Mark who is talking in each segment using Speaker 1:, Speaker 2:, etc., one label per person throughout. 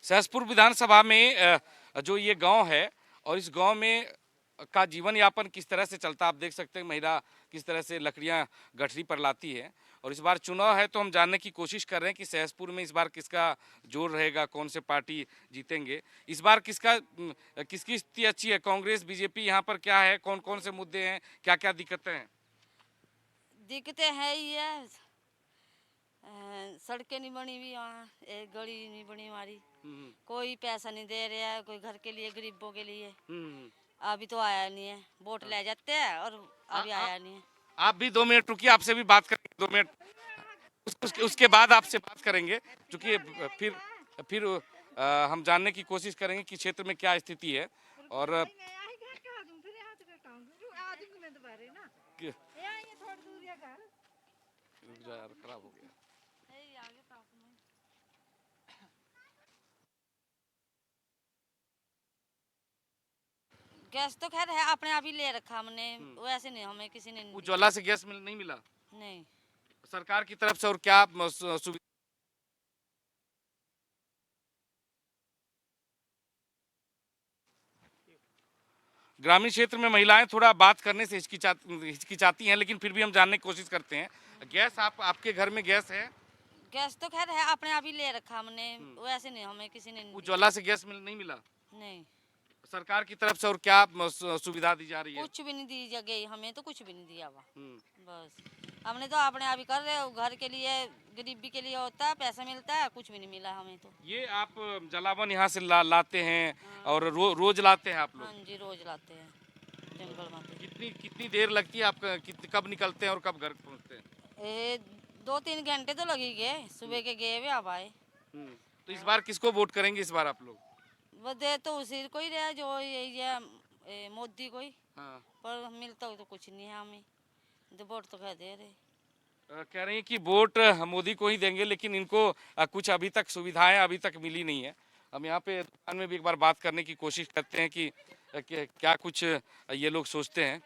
Speaker 1: सहसपुर विधानसभा में जो ये गांव है और इस गांव में का जीवन यापन किस तरह से चलता है, आप देख सकते हैं महिला किस तरह से लकड़ियां गठरी पर लाती है। और इस बार चुनाव है तो हम जानने की कोशिश कर रहे हैं कि सहसपुर में इस बार किसका जोर रहेगा, कौन से पार्टी जीतेंगे। इस बार किसकी स्थिति अच्छी है, कांग्रेस बीजेपी, यहाँ पर क्या है, कौन कौन से मुद्दे हैं, क्या क्या दिक्कतें हैं?
Speaker 2: दिक्कतें है ही है। सड़कें नहीं बनी हुई, वहाँ एक गली नहीं बनी हमारी। कोई पैसा नहीं दे रहा है, कोई घर के लिए, गरीबों के लिए। अभी तो आया नहीं है, वोट ले जाते हैं और अभी आया नहीं है।
Speaker 1: आप भी 2 मिनट रुकिए, आपसे भी बात करेंगे 2 मिनट। उसके बाद आपसे बात करेंगे, क्योंकि फिर हम जानने की कोशिश करेंगे कि क्षेत्र में क्या स्थिति है। और खराब हो गया।
Speaker 2: गैस तो खैर है, अपने आप ही ले रखा हमने, वैसे नहीं, हमें किसी ने नहीं
Speaker 1: उज्ज्वला से गैस नहीं मिला
Speaker 2: नहीं।
Speaker 1: सरकार की तरफ से? और क्या सुविधा? ग्रामीण क्षेत्र में महिलाएं थोड़ा बात करने से हिचकिचाती हैं, लेकिन फिर भी हम जानने की कोशिश करते हैं। गैस आपके घर में गैस है?
Speaker 2: गैस तो खैर है, अपने आप ही ले रखा हमने, वैसे नहीं, हमें किसी ने
Speaker 1: उज्ज्वला से गैस नहीं मिला
Speaker 2: नहीं।
Speaker 1: सरकार की तरफ से? और क्या सुविधा दी जा रही है?
Speaker 2: कुछ भी नहीं दी गई, हमें तो कुछ भी नहीं दिया हुआ। बस हमने तो अपने आप ही कर रहे हो, घर के लिए, गरीबी के लिए होता है, पैसा मिलता है, कुछ भी नहीं मिला हमें तो।
Speaker 1: ये आप जलावन यहाँ से लाते हैं और रोज लाते हैं आप लोग?
Speaker 2: हाँ जी, रोज लाते हैं जंगल में।
Speaker 1: कितनी देर लगती है आपका, कब निकलते हैं और कब घर पहुँचते हैं?
Speaker 2: 2-3 घंटे तो लगी गए, सुबह के गए हुए अब आए।
Speaker 1: तो इस बार किसको वोट करेंगे इस बार आप लोग?
Speaker 2: वो दे तो उसी को ही रहा जो यही है, मोदी को ही।
Speaker 1: हाँ।
Speaker 2: पर मिलता तो कुछ नहीं है हमें, तो वोट तो कह दे रहे।
Speaker 1: कह रही हैं कि वोट मोदी को ही देंगे, लेकिन इनको कुछ अभी तक सुविधाएं अभी तक मिली नहीं है। हम यहाँ पे दुकान में भी एक बार बात करने की कोशिश करते हैं कि क्या कुछ ये लोग सोचते हैं।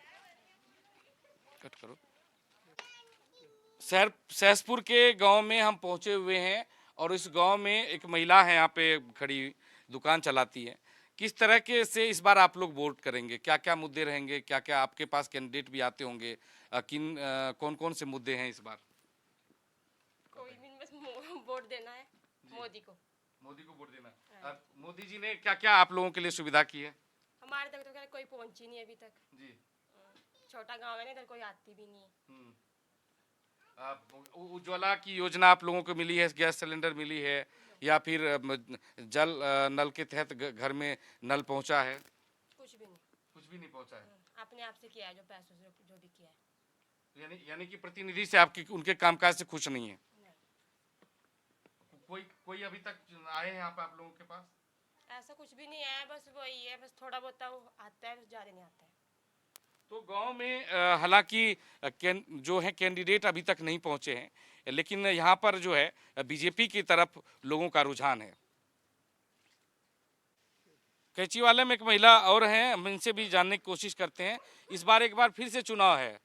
Speaker 1: कट करो। सहसपुर के गांव में हम पहुंचे हुए हैं और इस गांव में एक महिला है, यहाँ पे खड़ी दुकान चलाती है। किस तरह के से इस बार आप लोग वोट करेंगे, क्या क्या मुद्दे रहेंगे, क्या क्या आपके पास कैंडिडेट भी आते होंगे, कौन कौन से मुद्दे हैं इस बार?
Speaker 3: कोई भी नहीं, बस वोट देना है मोदी को।
Speaker 1: मोदी को वोट देना है। मोदी जी ने क्या क्या आप लोगों के लिए सुविधा की है?
Speaker 3: हमारे तक तो खैर कोई पहुंची नहीं अभी तक
Speaker 1: जी।
Speaker 3: छोटा गांव है ना, इधर कोई आती भी नहीं है।
Speaker 1: उज्ज्वला की योजना आप लोगों को मिली है, गैस सिलेंडर मिली है, या फिर जल नल के तहत घर में नल पहुंचा है? कुछ भी नहीं पहुंचा है।
Speaker 3: अपने आप से किया है, जो पैसों से जो भी किया है।
Speaker 1: यानी कि प्रतिनिधि से आपकी उनके कामकाज से खुश नहीं है? कोई अभी तक आए हैं यहाँ पे आप लोगों के पास?
Speaker 3: ऐसा कुछ भी नहीं है, बस वही है, बस थोड़ा बहुत आता है, ज्यादा नहीं आता है।
Speaker 1: तो गांव में हालांकि जो है कैंडिडेट अभी तक नहीं पहुंचे हैं, लेकिन यहाँ पर जो है बीजेपी की तरफ लोगों का रुझान है। कैंचीवाले में एक महिला और हैं, हम इनसे भी जानने की कोशिश करते हैं। इस बार एक बार फिर से चुनाव है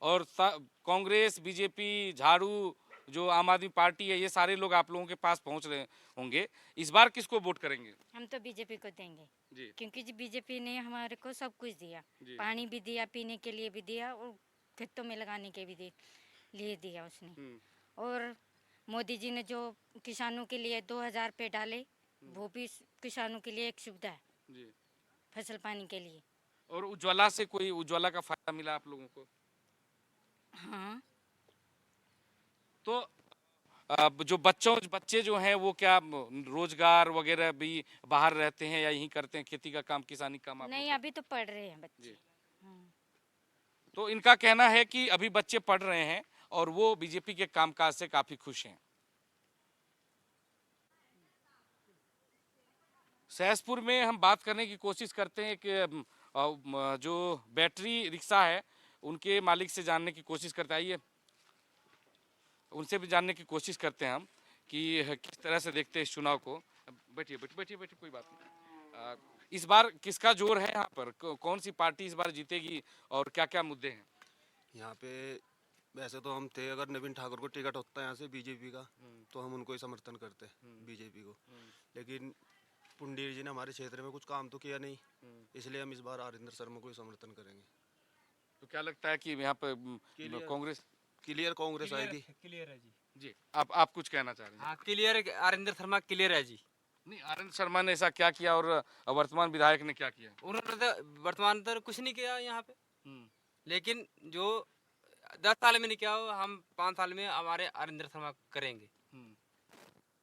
Speaker 1: और कांग्रेस, बीजेपी, झाड़ू, जो आम आदमी पार्टी है, ये सारे लोग आप लोगों के पास पहुंच रहे होंगे। इस बार किसको वोट करेंगे?
Speaker 4: हम तो बीजेपी को देंगे
Speaker 1: जी।
Speaker 4: क्योंकि बीजेपी ने हमारे को सब कुछ दिया, पानी भी दिया, पीने के लिए भी दिया और खेतों में लगाने के भी लिए दिया उसने। और मोदी जी ने जो किसानों के लिए 2000 पे डाले, वो भी किसानों के लिए एक सुविधा है
Speaker 1: जी।
Speaker 4: फसल पानी के लिए।
Speaker 1: और उज्ज्वला से कोई उज्ज्वला का फायदा मिला आप लोगों को?
Speaker 4: हाँ।
Speaker 1: तो अब जो बच्चे जो हैं वो क्या रोजगार वगैरह भी बाहर रहते हैं या यहीं करते हैं, खेती का काम, किसानी का काम?
Speaker 4: नहीं, अभी तो पढ़ रहे हैं बच्चे।
Speaker 1: तो इनका कहना है कि अभी बच्चे पढ़ रहे हैं और वो बीजेपी के कामकाज से काफी खुश हैं। सहसपुर में हम बात करने की कोशिश करते हैं कि जो बैटरी रिक्शा है उनके मालिक से जानने की कोशिश करते हैं। आइए उनसे भी जानने की कोशिश करते हैं हम कि किस तरह से देखते हैं इस चुनाव को। बैठिए बैठिए बैठिए बैठिए, कोई बात नहीं। इस बार किसका जोर है यहाँ पर, कौन सी पार्टी इस बार जीतेगी और क्या क्या मुद्दे हैं
Speaker 5: यहाँ पे? वैसे तो हम थे, अगर नवीन ठाकुर को टिकट होता है यहाँ से बीजेपी का तो हम उनको ही समर्थन करते हैं, बीजेपी को। लेकिन पुंडीर जी ने हमारे क्षेत्र में कुछ काम तो किया नहीं, इसलिए हम इस बार आरिंदर शर्मा को ही समर्थन करेंगे।
Speaker 1: तो क्या लगता है कि यहाँ पे कांग्रेस
Speaker 5: क्लियर कांग्रेस आएगी।
Speaker 6: क्लियर है जी।
Speaker 1: जी आप कुछ कहना चाह रहे हैं?
Speaker 6: हाँ क्लियर, आरिंदर शर्मा क्लियर है जी।
Speaker 1: नहीं, आनंद शर्मा ने ऐसा क्या किया और वर्तमान विधायक ने क्या किया?
Speaker 6: उन्होंने तो वर्तमान तो कुछ नहीं किया यहाँ पे, लेकिन जो 10 साल में नहीं किया हो, हम 5 साल में हमारे आरिंदर शर्मा करेंगे।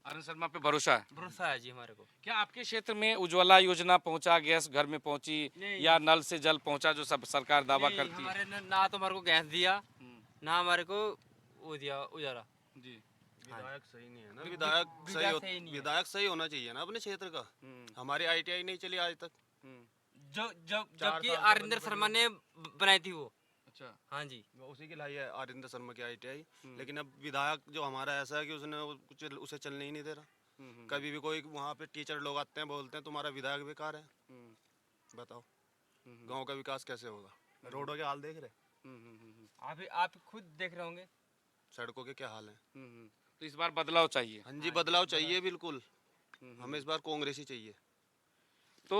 Speaker 1: आनंद शर्मा पे भरोसा है?
Speaker 6: भरोसा है जी हमारे को।
Speaker 1: क्या आपके क्षेत्र में उज्ज्वला योजना पहुंचा, गैस घर में पहुंची
Speaker 6: नहीं।
Speaker 1: या नल से जल पहुंचा जो सब सरकार दावा
Speaker 6: नहीं,
Speaker 1: करती है?
Speaker 6: हमारे ना तो हमारे को गैस दिया, ना हमारे को वो दिया उजाला।
Speaker 1: जी।
Speaker 5: विधायक सही नहीं है ना,
Speaker 6: विधायक सही नहीं है।
Speaker 5: विधायक सही होना चाहिए ना अपने क्षेत्र का। हमारी ITI नहीं चली आज तक।
Speaker 6: जबकि आरिंदर शर्मा ने बनाई थी वो।
Speaker 1: अच्छा।
Speaker 6: हाँ जी।
Speaker 5: उसी की लाई है आरिंदर शर्मा की ITI, लेकिन अब विधायक जो हमारा ऐसा है कि उसने कुछ उसे चलने ही नहीं दे रहा। कभी भी कोई वहाँ पे टीचर लोग आते हैं, बोलते हैं तुम्हारा विधायक बेकार है। बताओ गांव का विकास कैसे होगा? रोडों के हाल देख रहे,
Speaker 6: आप खुद देख रहे होंगे
Speaker 5: सड़कों के क्या हाल है।
Speaker 1: तो इस बार बदलाव चाहिए।
Speaker 5: हाँ जी, बदलाव चाहिए बिल्कुल। हमें इस बार कांग्रेस ही चाहिए।
Speaker 1: तो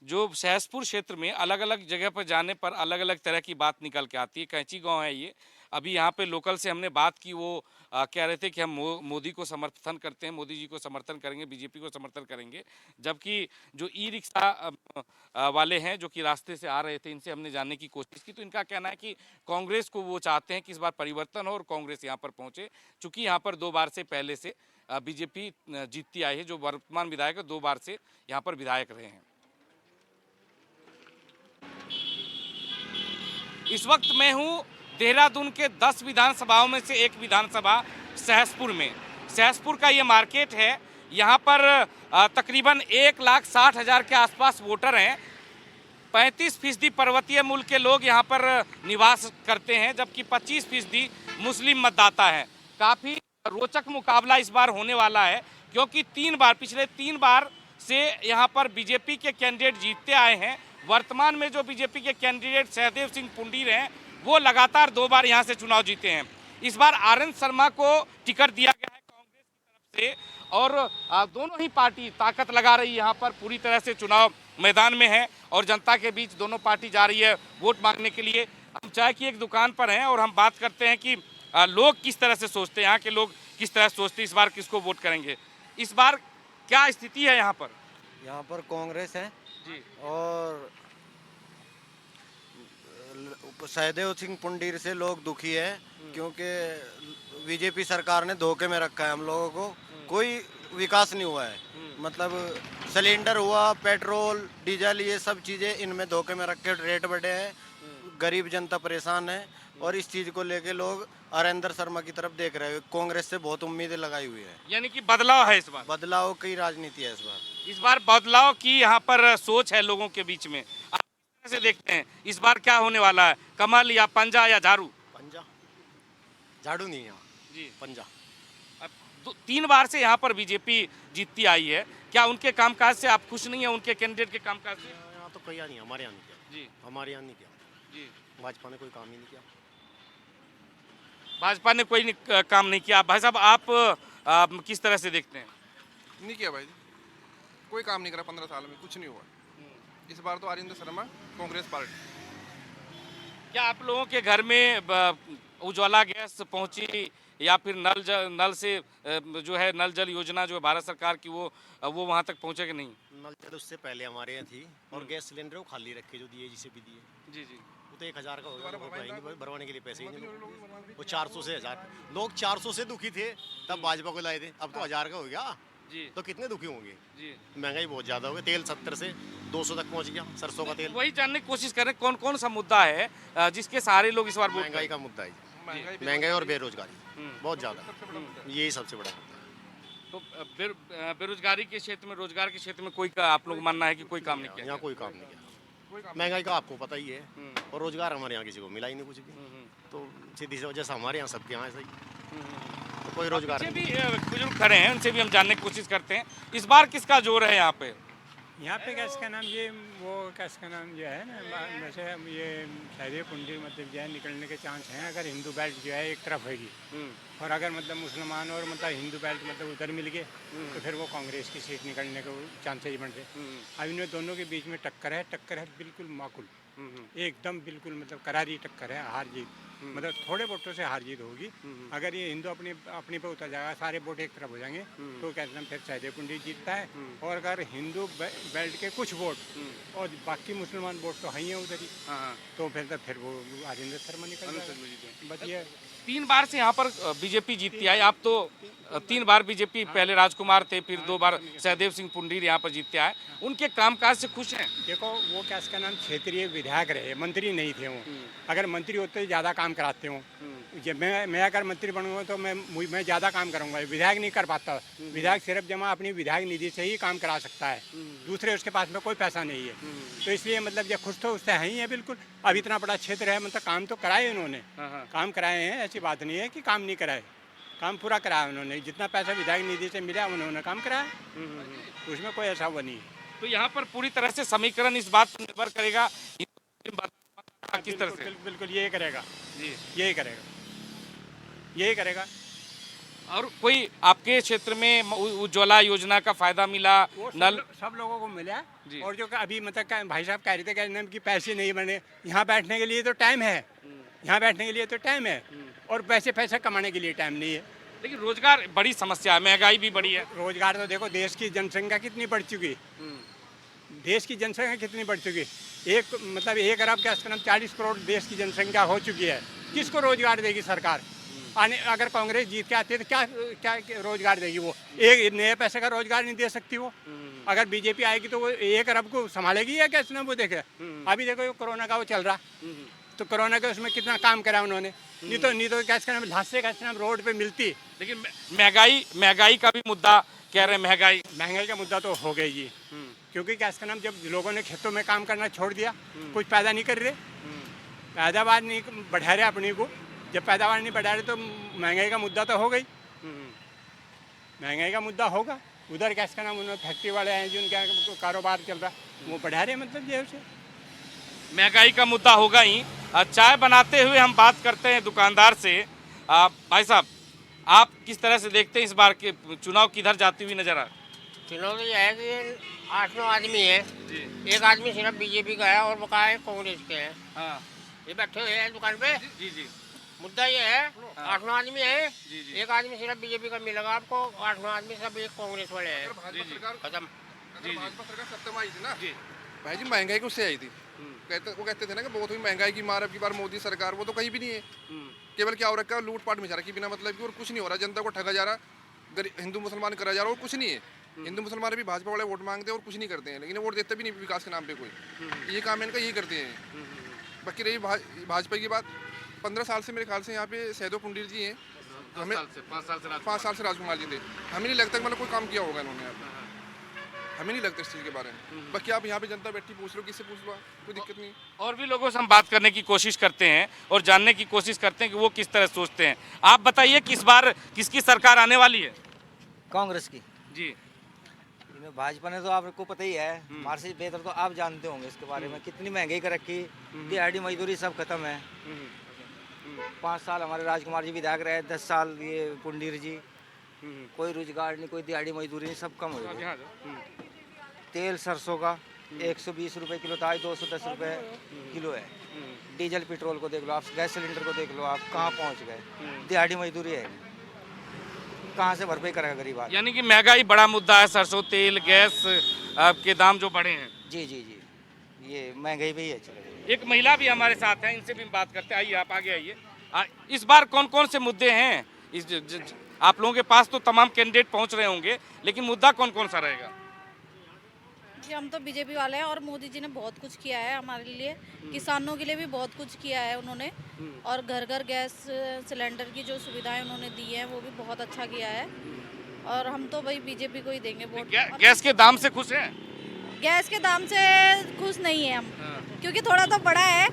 Speaker 1: जो सहसपुर क्षेत्र में अलग अलग जगह पर जाने पर अलग अलग तरह की बात निकल के आती है। कैंची गांव है ये। अभी यहाँ पे लोकल से हमने बात की, वो कह रहे थे कि हम मोदी को समर्थन करते हैं, मोदी जी को समर्थन करेंगे, बीजेपी को समर्थन करेंगे। जबकि जो ई-रिक्शा वाले हैं जो कि रास्ते से आ रहे थे, इनसे हमने जानने की कोशिश की, तो इनका कहना है कि कांग्रेस को वो चाहते हैं कि इस बार परिवर्तन हो और कांग्रेस यहाँ पर पहुँचे। चूँकि यहाँ पर 2 बार से पहले से बीजेपी जीतती आई है। जो वर्तमान विधायक 2 बार से यहाँ पर विधायक रहे हैं। इस वक्त मैं हूँ देहरादून के 10 विधानसभाओं में से एक विधानसभा सहसपुर में। सहसपुर का ये मार्केट है। यहाँ पर तकरीबन 1,60,000 के आसपास वोटर हैं। 35% पर्वतीय मूल के लोग यहाँ पर निवास करते हैं, जबकि 25% मुस्लिम मतदाता हैं। काफ़ी रोचक मुकाबला इस बार होने वाला है, क्योंकि पिछले 3 बार से यहाँ पर बीजेपी के कैंडिडेट जीतते आए हैं। वर्तमान में जो बीजेपी के कैंडिडेट सहदेव सिंह पुंडीर हैं, वो लगातार 2 बार यहाँ से चुनाव जीते हैं। इस बार आनंद शर्मा को टिकट दिया गया है कांग्रेस की तरफ से, और दोनों ही पार्टी ताकत लगा रही है। यहाँ पर पूरी तरह से चुनाव मैदान में है और जनता के बीच दोनों पार्टी जा रही है वोट मांगने के लिए। हम चाय की एक दुकान पर हैं और हम बात करते हैं कि लोग किस तरह से सोचते हैं, यहाँ के लोग किस तरह से सोचते हैं, इस बार किसको वोट करेंगे। इस बार क्या स्थिति है यहाँ पर?
Speaker 7: यहाँ पर कांग्रेस है
Speaker 1: जी।
Speaker 7: और सहदेव सिंह पुंडीर से लोग दुखी है, क्योंकि बीजेपी सरकार ने धोखे में रखा है हम लोगों को। कोई विकास नहीं हुआ है। मतलब सिलेंडर हुआ, पेट्रोल, डीजल, ये सब चीज़ें इनमें धोखे में रखे, रेट बढ़े हैं, गरीब जनता परेशान है। और इस चीज़ को लेके लोग आरिंदर शर्मा की तरफ देख रहे हैं। कांग्रेस से बहुत उम्मीदें लगाई हुई है।
Speaker 1: यानी कि बदलाव है इस बार?
Speaker 7: बदलाव की राजनीति है
Speaker 1: इस बार बदलाव की यहाँ पर सोच है लोगों के बीच में। आप किस तरह से देखते हैं इस बार क्या होने वाला है? कमल या पंजा या झाड़ू?
Speaker 7: पंजा, झाड़ू नहीं यहाँ
Speaker 1: जी,
Speaker 7: पंजा।
Speaker 1: अब 3 बार से यहाँ पर बीजेपी जीतती आई है। क्या उनके कामकाज से आप खुश नहीं है, उनके कैंडिडेट के कामकाज से?
Speaker 7: यहाँ तो कोई नहीं, हमारे यहाँ नहीं किया
Speaker 1: जी।
Speaker 7: हमारे यहाँ नहीं किया
Speaker 1: जी।
Speaker 7: भाजपा ने कोई काम ही नहीं किया।
Speaker 1: भाजपा ने कोई काम नहीं किया। भाई साहब, आप किस तरह से देखते हैं?
Speaker 8: नहीं किया भाई, कोई काम नहीं करा 15 साल में, कुछ नहीं हुआ। इस बार तो आरिंदर शर्मा, कांग्रेस पार्टी।
Speaker 1: क्या आप लोगों के घर में उज्ज्वला गैस पहुंची या फिर नल से जो है नल जल योजना जो है भारत सरकार की, वो वहां तक पहुंचे कि नहीं?
Speaker 7: नल जल उससे पहले हमारे यहाँ थी, और गैस सिलेंडर वो खाली रखे जो दिए, जिसे भी दिए।
Speaker 1: जी जी।
Speaker 7: वो तो 1,000 का होगा, भरवाने के लिए पैसे ही नहीं। वो 400 से 1,000, लोग 400 से दुखी थे तब भाजपा को लाए थे। अब तो 1,000 का हो गया
Speaker 1: जी।
Speaker 7: तो कितने दुखी होंगे?
Speaker 1: जी।
Speaker 7: महंगाई बहुत ज्यादा हो गई। तेल 70 से 200 तक पहुंच गया, सरसों का तेल।
Speaker 1: वही जानने की कोशिश कर रहे हैं कौन कौन सा मुद्दा है जिसके सहारे लोग इस बार वोट
Speaker 7: महंगाई का मुद्दा है, महंगाई और बेरोजगारी बहुत ज्यादा, यही सबसे बड़ा मुद्दा है।
Speaker 1: तो बेरोजगारी के क्षेत्र में, रोजगार के क्षेत्र में कोई आप लोग मानना है कि कोई काम नहीं किया?
Speaker 7: यहाँ कोई काम नहीं किया। महंगाई का आपको पता ही है, और रोजगार हमारे यहाँ किसी को मिला ही नहीं कुछ भी। तो सीधी सी वजह से हमारे यहाँ सबके यहाँ ऐसा ही, तो कोई रोजगार
Speaker 1: भी बुजुर्ग खड़े हैं, उनसे भी हम जानने की कोशिश करते हैं। इस बार किसका जोर है यहाँ पे?
Speaker 9: यहाँ पे क्या इसका नाम ये वो क्या इसका नाम जो है ना वैसे ये शहरी पुंडी मतलब जो है निकलने के चांस हैं अगर हिंदू बेल्ट जो है एक तरफ होगी और अगर मतलब मुसलमान और मतलब हिंदू बेल्ट मतलब उधर मिल गए तो फिर वो कांग्रेस की सीट निकलने के चांसेस बन रहे। अब इन्हें दोनों के बीच में टक्कर है बिल्कुल माकूल, एकदम बिल्कुल मतलब करारी टक्कर है, हार जीत मतलब थोड़े वोटों से हार जीत होगी। अगर ये हिंदू अपनी पे उतर जाएगा, सारे वोट एक तरफ हो जाएंगे तो क्या नाम फिर सहदेव पुंडी जीतता है। और अगर हिंदू बेल्ट के कुछ वोट और बाकी मुसलमान वोट तो है ही है उधर ही, तो फिर वो राजेंद्र शर्मा निकल जाएगा। बस ये
Speaker 1: 3 बार से यहाँ पर बीजेपी जीतती आई। आप तो 3 बार बीजेपी, पहले राजकुमार थे, फिर 2 बार सहदेव सिंह पुंडीर यहाँ पर जीतते आए। उनके कामकाज से खुश हैं?
Speaker 9: देखो वो क्या इसका नाम क्षेत्रीय विधायक रहे, मंत्री नहीं थे वो। अगर मंत्री होते तो ज़्यादा काम कराते हो। जब मैं अगर मंत्री बनूंगा तो मैं ज़्यादा काम करूंगा, विधायक नहीं कर पाता। विधायक सिर्फ जमा अपनी विधायक निधि से ही काम करा सकता है, दूसरे उसके पास में कोई पैसा नहीं है। तो इसलिए मतलब ये खुश तो उससे है ही है बिल्कुल। अब इतना बड़ा क्षेत्र है, मतलब काम तो कराए उन्होंने, काम कराए हैं, ऐसी बात नहीं है कि काम नहीं कराए, काम पूरा कराया उन्होंने। जितना पैसा विधायक निधि से मिला उन्होंने काम कराया, उसमें कोई ऐसा वो नहीं है।
Speaker 1: तो यहाँ पर पूरी तरह से समीकरण इस बात पर निर्भर करेगा किस तरह से।
Speaker 9: बिल्कुल यही करेगा
Speaker 1: जी,
Speaker 9: यही करेगा।
Speaker 1: और कोई आपके क्षेत्र में उज्ज्वला योजना का फायदा मिला? नल
Speaker 9: सब लोगों को मिला
Speaker 1: जी।
Speaker 9: और जो अभी मतलब भाई साहब कह रहे थे कि पैसे नहीं बने, यहाँ बैठने के लिए तो टाइम है, यहाँ बैठने के लिए तो टाइम है और पैसा कमाने के लिए टाइम नहीं है।
Speaker 1: लेकिन रोजगार बड़ी समस्या है, महंगाई भी बड़ी है।
Speaker 9: रोजगार तो देखो, देश की जनसंख्या कितनी बढ़ चुकी, देश की जनसंख्या कितनी बढ़ चुकी, एक अरब के आसपास 40 करोड़ देश की जनसंख्या हो चुकी है। किसको रोजगार देगी सरकार? अगर कांग्रेस जीत के आती है तो क्या रोजगार देगी? वो एक नए पैसे का रोजगार नहीं दे सकती वो। अगर बीजेपी आएगी तो वो 1 अरब को संभालेगी या कैसे ना? वो देखे अभी देखो कोरोना का वो चल रहा, तो कोरोना के उसमें कितना काम करा उन्होंने। नहीं तो क्या नाम लाशें का रोड पे मिलती।
Speaker 1: लेकिन महंगाई का भी मुद्दा कह रहे हैं। महंगाई
Speaker 9: का मुद्दा तो हो गई जी, क्योंकि क्या इसका नाम जब लोगों ने खेतों में काम करना छोड़ दिया, कुछ पैदा नहीं कर रहे, पैदावार नहीं बढ़ा रहे अपनी को। जब पैदावार नहीं बढ़ा रहे तो महंगाई का मुद्दा तो हो गई, महंगाई का मुद्दा होगा। उधर क्या इसका नाम उन्होंने फैक्ट्री वाले हैं जिनका कारोबार चल रहा, वो बढ़ा रहे मतलब ये उसे
Speaker 1: महंगाई का मुद्दा होगा ही। चाय बनाते हुए हम बात करते हैं दुकानदार से। भाई साहब, आप किस तरह से देखते हैं इस बार के चुनाव किधर जाती हुई नजर आ?
Speaker 10: चुनाव तो यह है कि 8-9 आदमी है, एक आदमी सिर्फ बीजेपी का है और बकाया कांग्रेस के हैं।
Speaker 1: हाँ,
Speaker 10: ये बैठे हुए हैं दुकान पे।
Speaker 1: जी।
Speaker 10: मुद्दा ये है 8-9 आदमी है, एक आदमी सिर्फ बीजेपी का मिलेगा आपको, 8-9 आदमी सब एक कांग्रेस वाले हैं। खत्म।
Speaker 8: भाजपा सरकार सत्ता में आई थी ना भाई जी, महंगाई उससे आई थी। वो कहते थे ना कि बहुत हुई महंगाई की मार अब की बार मोदी सरकार, वो तो कहीं भी नहीं है। केवल क्या हो रखा है, लूटपाट में जा रहा है बिना मतलब की, और कुछ नहीं हो रहा। जनता को ठगा जा रहा, हिंदू मुसलमान करा जा रहा, और कुछ नहीं है। हिंदू मुसलमान भी भाजपा वाले वोट मांगते हैं और कुछ नहीं करते हैं, लेकिन वोट देते भी नहीं विकास के नाम पे कोई। ये काम इनका यही करते हैं। बाकी रही भाजपा की बात, 15 साल से मेरे ख्याल से यहाँ पे सहदेव पुंडीर जी हैं, हमें 5 साल से राजकुमार जी थे। हमें नहीं लगता कि मतलब कोई काम किया होगा इन्होंने, हमें नहीं लगता इस चीज़ के बारे में। बाकी आप यहाँ पे जनता बैठी पूछ लो, किससे पूछ लो, कोई दिक्कत नहीं।
Speaker 1: और भी लोगों से हम बात करने की कोशिश करते हैं और जानने की कोशिश करते हैं कि वो किस तरह सोचते हैं। आप बताइए कि इस बार किसकी सरकार आने वाली है?
Speaker 11: कांग्रेस की
Speaker 1: जी।
Speaker 11: भाजपा ने तो आपको पता ही है, हमारे से बेहतर तो आप जानते होंगे इसके बारे में। कितनी महंगाई कर रखी, दिहाड़ी मजदूरी सब खत्म है। 5 साल हमारे राजकुमार जी विधायक रहे, 10 साल ये पुंडीर जी, कोई रोजगार नहीं, कोई दिहाड़ी मजदूरी नहीं, सब कम हो गया। तेल सरसों का 120 रुपए किलो था, 210 रुपए किलो है। डीजल पेट्रोल को देख लो आप, गैस सिलेंडर को देख लो आप, कहाँ पहुँच गए। दिहाड़ी मजदूरी है, कहाँ से भरपाई करेगा गरीब आदमी?
Speaker 1: यानी कि महंगाई बड़ा मुद्दा है, सरसों तेल गैस के दाम जो बढ़े हैं।
Speaker 11: जी, ये महंगाई भी है। चलो,
Speaker 1: एक महिला भी हमारे साथ है, इनसे भी बात करते हैं। आइए, आप आगे आइए। इस बार कौन कौन से मुद्दे हैं? आप लोगों के पास तो तमाम कैंडिडेट पहुंच रहे होंगे, लेकिन मुद्दा कौन कौन सा रहेगा?
Speaker 12: जी, हम तो बीजेपी वाले हैं और मोदी जी ने बहुत कुछ किया है हमारे लिए, किसानों के लिए भी बहुत कुछ किया है उन्होंने, और घर घर गैस सिलेंडर की जो सुविधाएं उन्होंने दी हैं वो भी बहुत अच्छा किया है। और हम तो भाई बीजेपी को ही देंगे वोट।
Speaker 1: गैस के दाम से खुश हैं?
Speaker 12: गैस के दाम से खुश नहीं है हम, क्योंकि थोड़ा तो बड़ा है।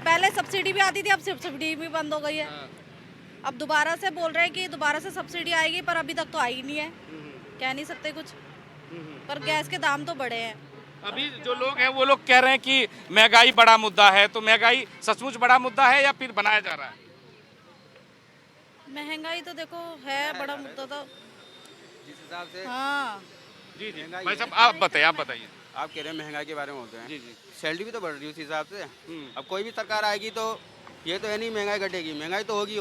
Speaker 12: पहले सब्सिडी भी आती थी, अब सब्सिडी भी बंद हो गई है। अब दोबारा से बोल रहे हैं कि दोबारा से सब्सिडी आएगी, पर अभी तक तो आई नहीं है, कह नहीं सकते कुछ। पर गैस के दाम तो बढ़े हैं।
Speaker 1: अभी जो लोग हैं वो लोग कह रहे हैं कि महंगाई बड़ा मुद्दा है, तो महंगाई सचमुच बड़ा मुद्दा है या फिर बनाया जा रहा है?
Speaker 12: महंगाई तो देखो है बड़ा मुद्दा तो।
Speaker 6: जिस हिसाब से
Speaker 12: हाँ
Speaker 1: जी जी भाई साहब आप बताइए
Speaker 6: आप कह रहे हैं महंगाई के बारे में होते हैं, जी जी, सैलरी भी तो बढ़ रही है उस हिसाब से। अब कोई भी सरकार आएगी तो ये तो है नहीं महंगाई घटेगी, महंगाई तो होगी।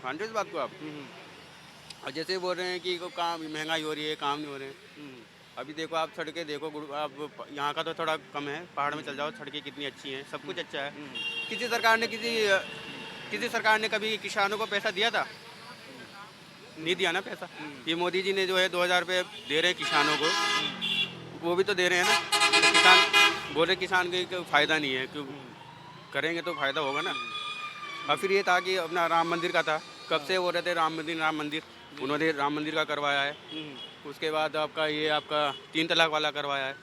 Speaker 6: मान रहे इस बात को आप? और जैसे बोल रहे हैं कि काम महंगाई हो रही है, काम नहीं हो रहे हैं। अभी देखो आप सड़कें देखो, आप यहाँ का तो थोड़ा कम है, पहाड़ में चल जाओ, सड़कें कितनी अच्छी हैं, सब कुछ अच्छा है। किसी सरकार ने कभी किसानों को पैसा दिया था? नहीं दिया ना पैसा। ये मोदी जी ने जो है 2000 रुपये दे रहे हैं किसानों को, वो भी तो दे रहे हैं ना। तो किसान बोल रहे किसान को फ़ायदा नहीं है, क्यों करेंगे तो फ़ायदा होगा ना। और फिर ये था कि अपना राम मंदिर का था, कब से बोल रहे थे राम मंदिर, उन्होंने राम मंदिर का करवाया है। उसके बाद आपका 3 तलाक वाला करवाया है।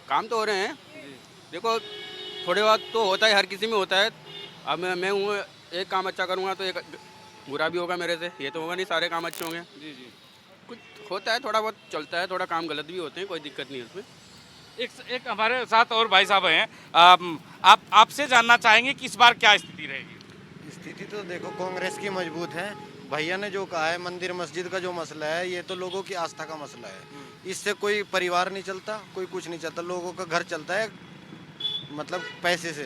Speaker 6: काम तो हो रहे हैं। देखो थोड़े बहुत तो होता है, हर किसी में होता है। अब मैं हूँ, एक काम अच्छा करूँगा तो एक बुरा भी होगा मेरे से, ये तो होगा नहीं सारे काम अच्छे होंगे। जी जी, कुछ होता है, थोड़ा बहुत चलता है, थोड़ा काम गलत भी होते हैं, कोई दिक्कत नहीं है उसमें।
Speaker 1: एक हमारे साथ और भाई साहब हैं, आपसे जानना चाहेंगे कि इस बार क्या स्थिति रहेगी?
Speaker 7: स्थिति तो देखो कांग्रेस की मजबूत है। भैया ने जो कहा है मंदिर मस्जिद का जो मसला है, ये तो लोगों की आस्था का मसला है। इससे कोई परिवार नहीं चलता, कोई कुछ नहीं चलता, लोगों का घर चलता है मतलब पैसे से।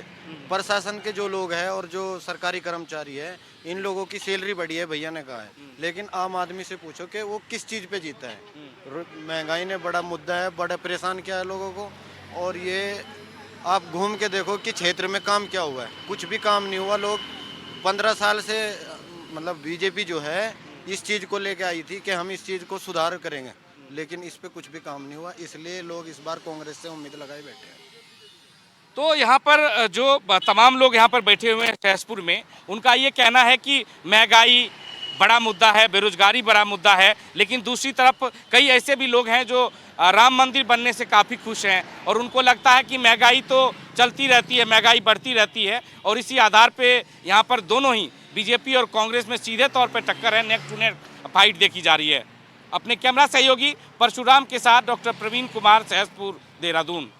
Speaker 7: प्रशासन के जो लोग हैं और जो सरकारी कर्मचारी है, इन लोगों की सैलरी बढ़ी है, भैया ने कहा है। लेकिन आम आदमी से पूछो कि वो किस चीज़ पे जीता है। महंगाई ने बड़ा मुद्दा है, बड़ा परेशान किया है लोगों को। और ये आप घूम के देखो कि क्षेत्र में काम क्या हुआ है, कुछ भी काम नहीं हुआ। लोग 15 साल से मतलब बीजेपी जो है इस चीज़ को लेके आई थी कि हम इस चीज़ को सुधार करेंगे, लेकिन इस पे कुछ भी काम नहीं हुआ। इसलिए लोग इस बार कांग्रेस से उम्मीद लगाए बैठे हैं।
Speaker 1: तो यहाँ पर जो तमाम लोग यहाँ पर बैठे हुए हैं सहसपुर में, उनका ये कहना है कि महंगाई बड़ा मुद्दा है, बेरोजगारी बड़ा मुद्दा है। लेकिन दूसरी तरफ कई ऐसे भी लोग हैं जो राम मंदिर बनने से काफ़ी खुश हैं और उनको लगता है कि महंगाई तो चलती रहती है, महंगाई बढ़ती रहती है। और इसी आधार पे यहाँ पर दोनों ही बीजेपी और कांग्रेस में सीधे तौर पर टक्कर है, नेक टू नेक फाइट देखी जा रही है। अपने कैमरा सहयोगी परशुराम के साथ डॉक्टर प्रवीण कुमार, सहसपुर, देहरादून।